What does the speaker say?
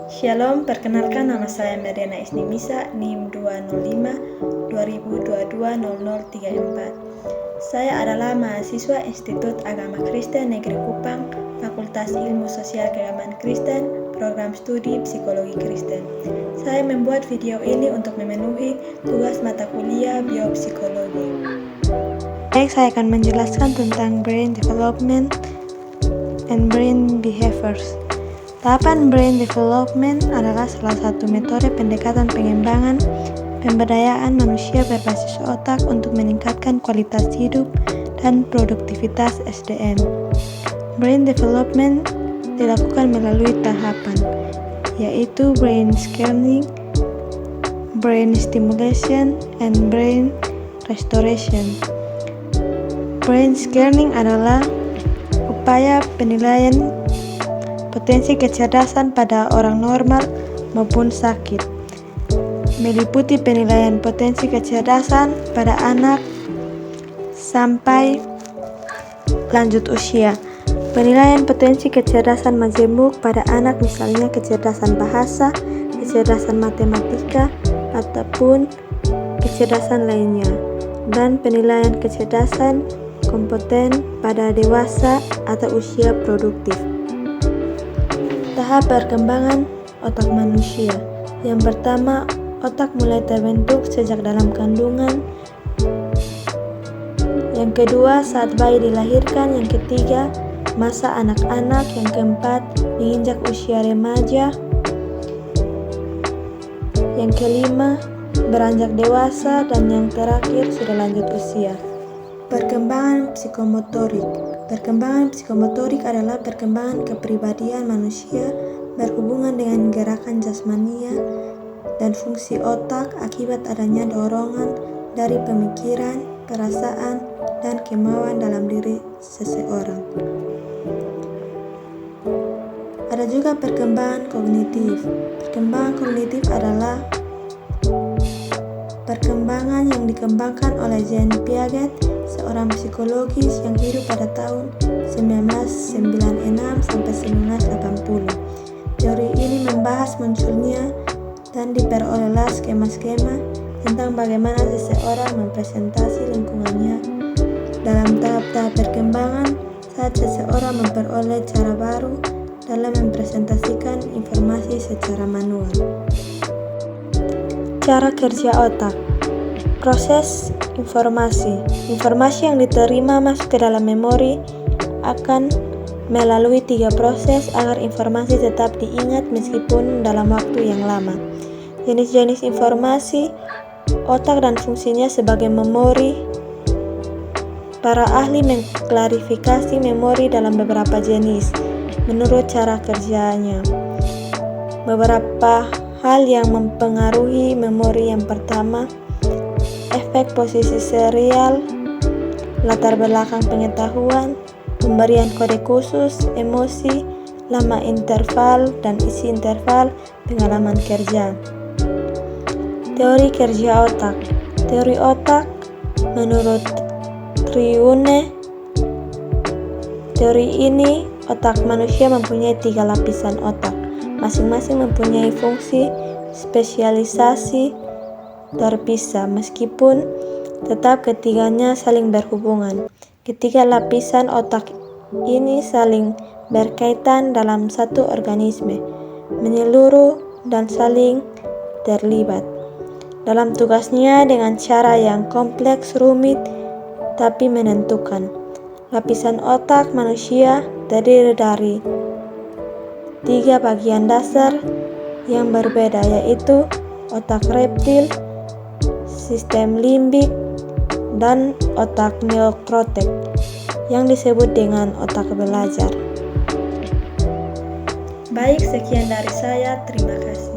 Shalom, perkenalkan nama saya Mediana Isnimisa, NIM 205 2022 0034. Saya adalah mahasiswa Institut Agama Kristen Negeri Kupang, Fakultas Ilmu Sosial Keagamaan Kristen, Program Studi Psikologi Kristen. Saya membuat video ini untuk memenuhi tugas mata kuliah biopsikologi. Baik, saya akan menjelaskan tentang brain development and brain behaviors. Tahapan brain development adalah salah satu metode pendekatan pengembangan pemberdayaan manusia berbasis otak untuk meningkatkan kualitas hidup dan produktivitas SDM. Brain development dilakukan melalui tahapan, yaitu brain scanning, brain stimulation, and brain restoration. Brain scanning adalah upaya penilaian potensi kecerdasan pada orang normal maupun sakit, meliputi penilaian potensi kecerdasan pada anak sampai lanjut usia. Penilaian potensi kecerdasan majemuk pada anak misalnya kecerdasan bahasa, kecerdasan matematika, ataupun kecerdasan lainnya. Dan penilaian kecerdasan kompeten pada dewasa atau usia produktif. Tahap perkembangan otak manusia. Yang pertama, otak mulai terbentuk sejak dalam kandungan. Yang kedua, saat bayi dilahirkan. Yang ketiga, masa anak-anak. Yang keempat, menginjak usia remaja. Yang kelima, beranjak dewasa. Dan yang terakhir, sudah lanjut usia. Perkembangan psikomotorik. Perkembangan psikomotorik adalah perkembangan kepribadian manusia berhubungan dengan gerakan jasmania dan fungsi otak akibat adanya dorongan dari pemikiran, perasaan, dan kemauan dalam diri seseorang. Ada juga perkembangan kognitif. Perkembangan kognitif adalah perkembangan yang dikembangkan oleh Jean Piaget, seorang psikologis yang hidup pada tahun 1996 sampai 1980. Teori ini membahas munculnya dan diperolehlah skema-skema tentang bagaimana seseorang mempresentasi lingkungannya dalam tahap-tahap perkembangan saat seseorang memperoleh cara baru dalam mempresentasikan informasi secara manual. Cara kerja otak. Proses informasi. Informasi yang diterima masuk ke dalam memori akan melalui 3 proses agar informasi tetap diingat meskipun dalam waktu yang lama. Jenis-jenis informasi, otak dan fungsinya sebagai memori. Para ahli mengklarifikasi memori dalam beberapa jenis menurut cara kerjanya. Beberapa hal yang mempengaruhi memori. Yang pertama, efek posisi serial, latar belakang pengetahuan, pemberian kode khusus, emosi, lama interval, dan isi interval pengalaman kerja. Teori kerja otak. Teori otak menurut Triune. Teori ini, otak manusia mempunyai 3 lapisan otak. Masing-masing mempunyai fungsi spesialisasi terpisah, meskipun tetap ketiganya saling berhubungan. Ketiga lapisan otak ini saling berkaitan dalam satu organisme, menyeluruh dan saling terlibat dalam tugasnya dengan cara yang kompleks, rumit, tapi menentukan. Lapisan otak manusia terdiri dari 3 bagian dasar yang berbeda, yaitu otak reptil, sistem limbik, dan otak neokortek yang disebut dengan otak belajar. Baik, sekian dari saya. Terima kasih.